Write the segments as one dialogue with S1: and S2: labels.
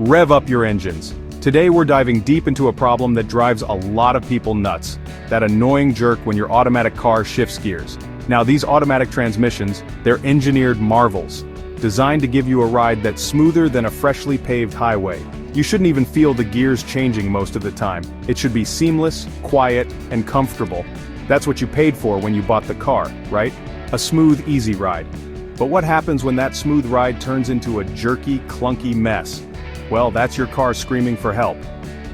S1: Rev up your engines. Today we're diving deep into a problem that drives a lot of people nuts. That annoying jerk when your automatic car shifts gears. Now these automatic transmissions, they're engineered marvels. Designed to give you a ride that's smoother than a freshly paved highway. You shouldn't even feel the gears changing most of the time. It should be seamless, quiet, and comfortable. That's what you paid for when you bought the car, right? A smooth, easy ride. But what happens when that smooth ride turns into a jerky, clunky mess? Well, that's your car screaming for help.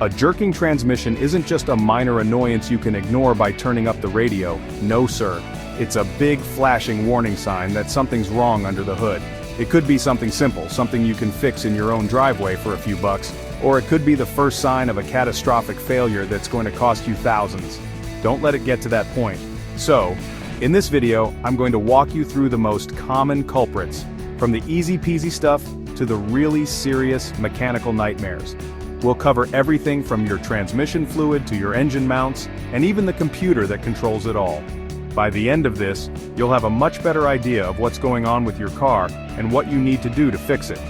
S1: A jerking transmission isn't just a minor annoyance you can ignore by turning up the radio. No sir. It's a big flashing warning sign that something's wrong under the hood. It could be something simple, something you can fix in your own driveway for a few bucks, or it could be the first sign of a catastrophic failure that's going to cost you thousands. Don't let it get to that point. So, in this video, I'm going to walk you through the most common culprits, from the easy peasy stuff to the really serious mechanical nightmares. We'll cover everything from your transmission fluid to your engine mounts, and even the computer that controls it all. By the end of this, you'll have a much better idea of what's going on with your car and what you need to do to fix it.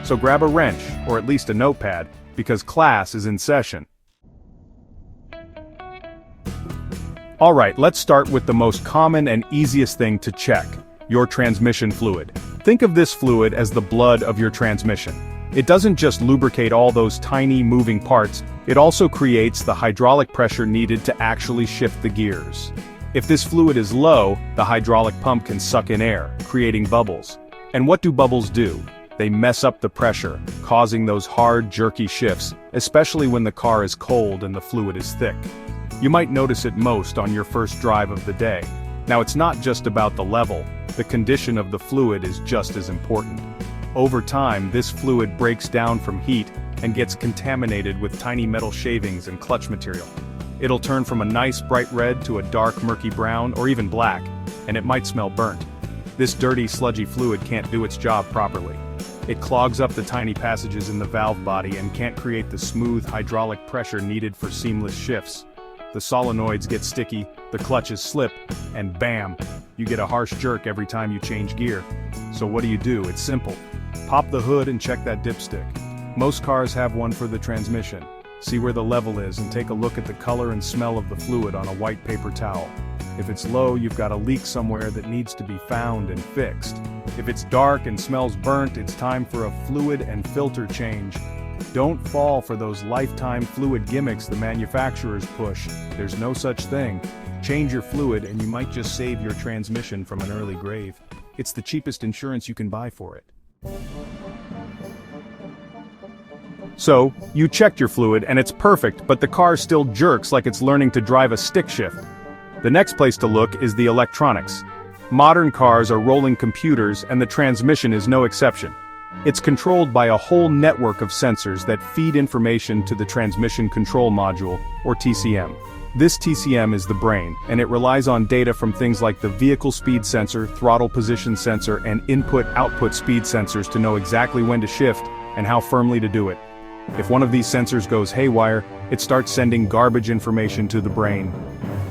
S1: So grab a wrench, or at least a notepad, because class is in session. Alright, let's start with the most common and easiest thing to check: your transmission fluid. Think of this fluid as the blood of your transmission. It doesn't just lubricate all those tiny moving parts, it also creates the hydraulic pressure needed to actually shift the gears. If this fluid is low, the hydraulic pump can suck in air, creating bubbles. And what do bubbles do? They mess up the pressure, causing those hard, jerky shifts, especially when the car is cold and the fluid is thick. You might notice it most on your first drive of the day. Now it's not just about the level, the condition of the fluid is just as important. Over time, this fluid breaks down from heat and gets contaminated with tiny metal shavings and clutch material. It'll turn from a nice bright red to a dark murky brown or even black, and it might smell burnt. This dirty, sludgy fluid can't do its job properly. It clogs up the tiny passages in the valve body and can't create the smooth hydraulic pressure needed for seamless shifts. The solenoids get sticky, the clutches slip, and bam! You get a harsh jerk every time you change gear. So what do? It's simple. Pop the hood and check that dipstick. Most cars have one for the transmission. See where the level is and take a look at the color and smell of the fluid on a white paper towel. If it's low, you've got a leak somewhere that needs to be found and fixed. If it's dark and smells burnt, it's time for a fluid and filter change. Don't fall for those lifetime fluid gimmicks the manufacturers push. There's no such thing. Change your fluid and you might just save your transmission from an early grave. It's the cheapest insurance you can buy for it. So, you checked your fluid and it's perfect, but the car still jerks like it's learning to drive a stick shift. The next place to look is the electronics. Modern cars are rolling computers and the transmission is no exception. It's controlled by a whole network of sensors that feed information to the Transmission Control Module, or TCM. This TCM is the brain, and it relies on data from things like the vehicle speed sensor, throttle position sensor, and input-output speed sensors to know exactly when to shift and how firmly to do it. If one of these sensors goes haywire, it starts sending garbage information to the brain.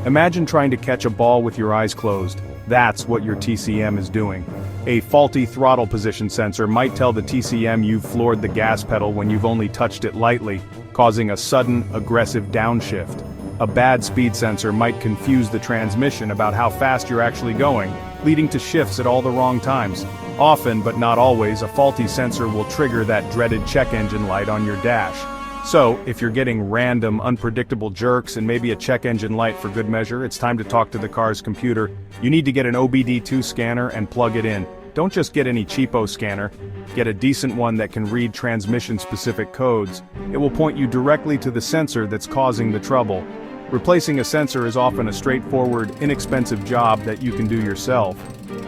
S1: Imagine trying to catch a ball with your eyes closed. That's what your TCM is doing. A faulty throttle position sensor might tell the TCM you've floored the gas pedal when you've only touched it lightly, causing a sudden, aggressive downshift. A bad speed sensor might confuse the transmission about how fast you're actually going, leading to shifts at all the wrong times. Often, but not always, a faulty sensor will trigger that dreaded check engine light on your dash. So, if you're getting random, unpredictable jerks and maybe a check engine light for good measure, it's time to talk to the car's computer. You need to get an OBD2 scanner and plug it in. Don't just get any cheapo scanner. Get a decent one that can read transmission-specific codes. It will point you directly to the sensor that's causing the trouble. Replacing a sensor is often a straightforward, inexpensive job that you can do yourself.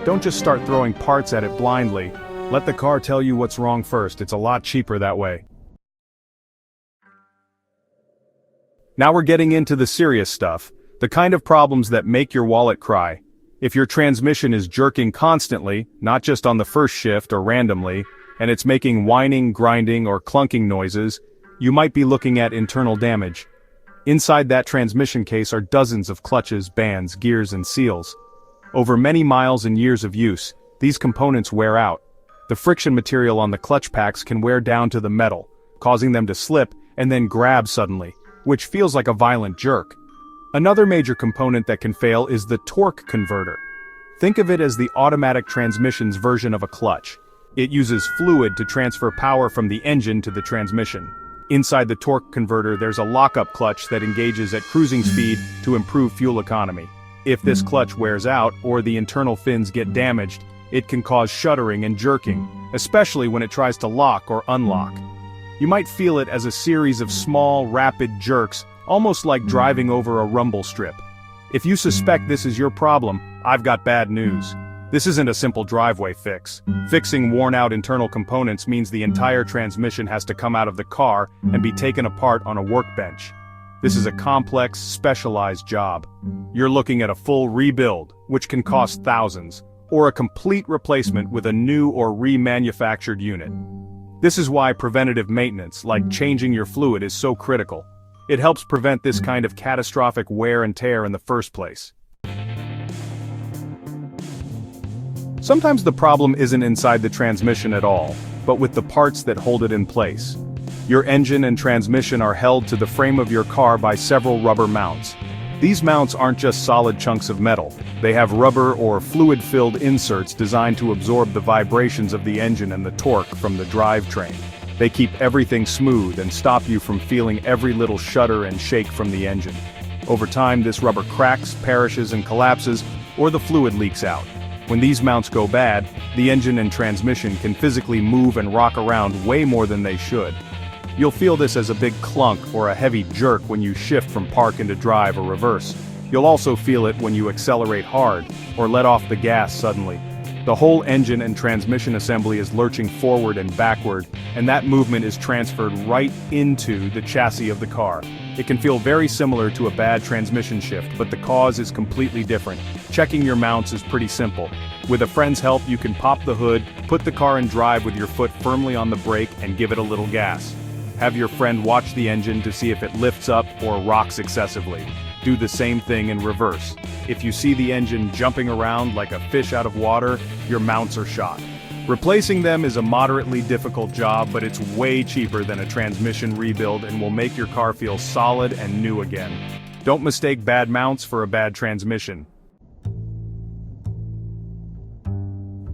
S1: Don't just start throwing parts at it blindly. Let the car tell you what's wrong first. It's a lot cheaper that way. Now we're getting into the serious stuff, the kind of problems that make your wallet cry. If your transmission is jerking constantly, not just on the first shift or randomly, and it's making whining, grinding, or clunking noises, you might be looking at internal damage. Inside that transmission case are dozens of clutches, bands, gears, and seals. Over many miles and years of use, these components wear out. The friction material on the clutch packs can wear down to the metal, causing them to slip and then grab suddenly, which feels like a violent jerk. Another major component that can fail is the torque converter. Think of it as the automatic transmission's version of a clutch. It uses fluid to transfer power from the engine to the transmission. Inside the torque converter there's a lockup clutch that engages at cruising speed to improve fuel economy. If this clutch wears out or the internal fins get damaged, it can cause shuddering and jerking, especially when it tries to lock or unlock. You might feel it as a series of small, rapid jerks, almost like driving over a rumble strip. If you suspect this is your problem, I've got bad news. This isn't a simple driveway fix. Fixing worn-out internal components means the entire transmission has to come out of the car and be taken apart on a workbench. This is a complex, specialized job. You're looking at a full rebuild, which can cost thousands, or a complete replacement with a new or remanufactured unit. This is why preventative maintenance, like changing your fluid, is so critical. It helps prevent this kind of catastrophic wear and tear in the first place. Sometimes the problem isn't inside the transmission at all, but with the parts that hold it in place. Your engine and transmission are held to the frame of your car by several rubber mounts. These mounts aren't just solid chunks of metal, they have rubber or fluid-filled inserts designed to absorb the vibrations of the engine and the torque from the drivetrain. They keep everything smooth and stop you from feeling every little shudder and shake from the engine. Over time, this rubber cracks, perishes, and collapses, or the fluid leaks out. When these mounts go bad, the engine and transmission can physically move and rock around way more than they should. You'll feel this as a big clunk or a heavy jerk when you shift from park into drive or reverse. You'll also feel it when you accelerate hard, or let off the gas suddenly. The whole engine and transmission assembly is lurching forward and backward, and that movement is transferred right into the chassis of the car. It can feel very similar to a bad transmission shift, but the cause is completely different. Checking your mounts is pretty simple. With a friend's help, you can pop the hood, put the car in drive with your foot firmly on the brake, and give it a little gas. Have your friend watch the engine to see if it lifts up or rocks excessively. Do the same thing in reverse. If you see the engine jumping around like a fish out of water, your mounts are shot. Replacing them is a moderately difficult job, but it's way cheaper than a transmission rebuild and will make your car feel solid and new again. Don't mistake bad mounts for a bad transmission.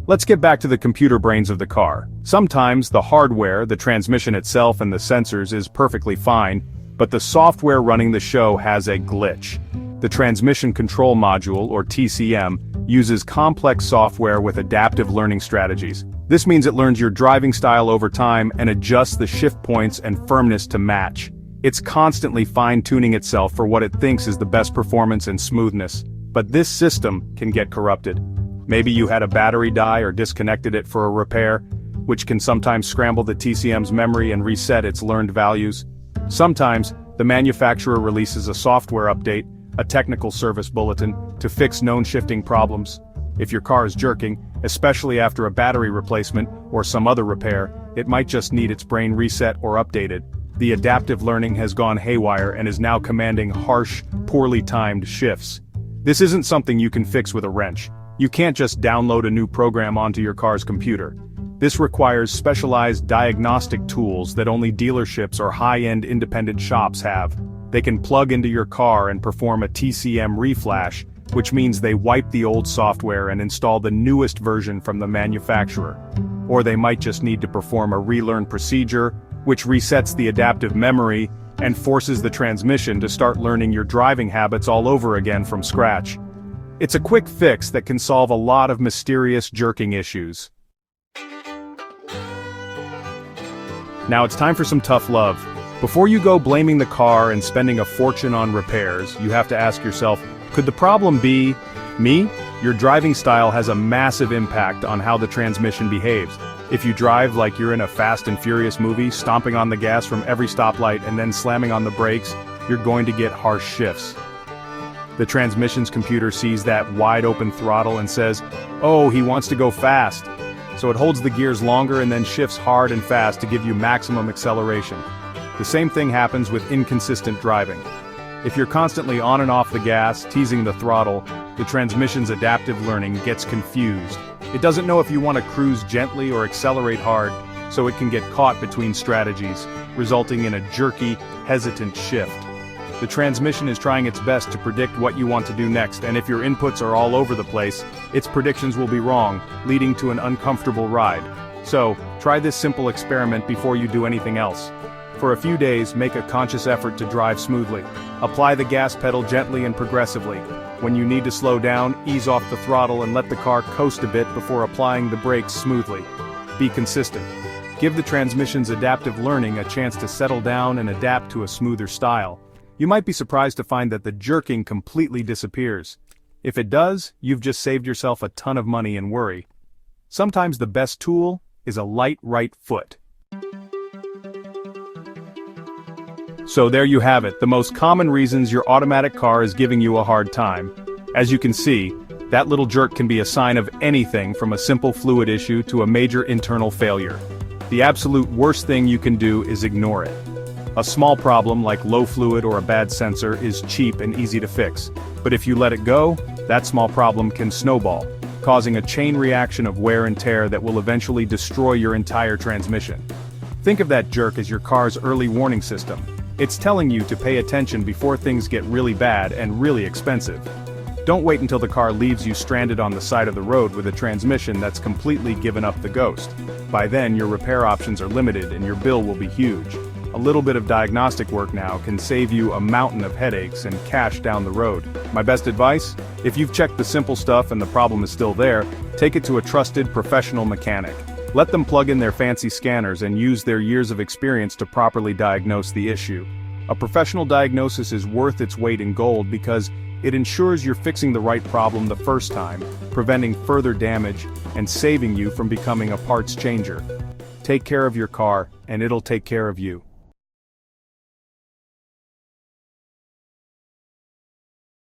S1: Let's get back to the computer brains of the car. Sometimes the hardware, the transmission itself and the sensors is perfectly fine, but the software running the show has a glitch. The Transmission Control Module, or TCM, uses complex software with adaptive learning strategies. This means it learns your driving style over time and adjusts the shift points and firmness to match. It's constantly fine-tuning itself for what it thinks is the best performance and smoothness. But this system can get corrupted. Maybe you had a battery die or disconnected it for a repair, which can sometimes scramble the TCM's memory and reset its learned values. Sometimes, the manufacturer releases a software update, a technical service bulletin, to fix known shifting problems. If your car is jerking, especially after a battery replacement or some other repair, it might just need its brain reset or updated. The adaptive learning has gone haywire and is now commanding harsh, poorly timed shifts. This isn't something you can fix with a wrench. You can't just download a new program onto your car's computer. This requires specialized diagnostic tools that only dealerships or high-end independent shops have. They can plug into your car and perform a TCM reflash, which means they wipe the old software and install the newest version from the manufacturer. Or they might just need to perform a relearn procedure, which resets the adaptive memory and forces the transmission to start learning your driving habits all over again from scratch. It's a quick fix that can solve a lot of mysterious jerking issues. Now it's time for some tough love. Before you go blaming the car and spending a fortune on repairs, you have to ask yourself, could the problem be me? Your driving style has a massive impact on how the transmission behaves. If you drive like you're in a Fast and Furious movie, stomping on the gas from every stoplight and then slamming on the brakes, you're going to get harsh shifts. The transmission's computer sees that wide open throttle and says, oh, he wants to go fast. So it holds the gears longer and then shifts hard and fast to give you maximum acceleration. The same thing happens with inconsistent driving. If you're constantly on and off the gas, teasing the throttle, the transmission's adaptive learning gets confused. It doesn't know if you want to cruise gently or accelerate hard. so it can get caught between strategies, resulting in a jerky, hesitant shift. The transmission is trying its best to predict what you want to do next, and if your inputs are all over the place, its predictions will be wrong, leading to an uncomfortable ride. So, try this simple experiment before you do anything else. For a few days, make a conscious effort to drive smoothly. Apply the gas pedal gently and progressively. When you need to slow down, ease off the throttle and let the car coast a bit before applying the brakes smoothly. Be consistent. Give the transmission's adaptive learning a chance to settle down and adapt to a smoother style. You might be surprised to find that the jerking completely disappears. If it does, you've just saved yourself a ton of money and worry. Sometimes the best tool is a light right foot. So there you have it, the most common reasons your automatic car is giving you a hard time. As you can see, that little jerk can be a sign of anything from a simple fluid issue to a major internal failure. The absolute worst thing you can do is ignore it. A small problem like low fluid or a bad sensor is cheap and easy to fix, but if you let it go, that small problem can snowball, causing a chain reaction of wear and tear that will eventually destroy your entire transmission. Think of that jerk as your car's early warning system. It's telling you to pay attention before things get really bad and really expensive. Don't wait until the car leaves you stranded on the side of the road with a transmission that's completely given up the ghost. By then, your repair options are limited and your bill will be huge. A little bit of diagnostic work now can save you a mountain of headaches and cash down the road. My best advice? If you've checked the simple stuff and the problem is still there, take it to a trusted professional mechanic. Let them plug in their fancy scanners and use their years of experience to properly diagnose the issue. A professional diagnosis is worth its weight in gold because it ensures you're fixing the right problem the first time, preventing further damage, and saving you from becoming a parts changer. Take care of your car, and it'll take care of you.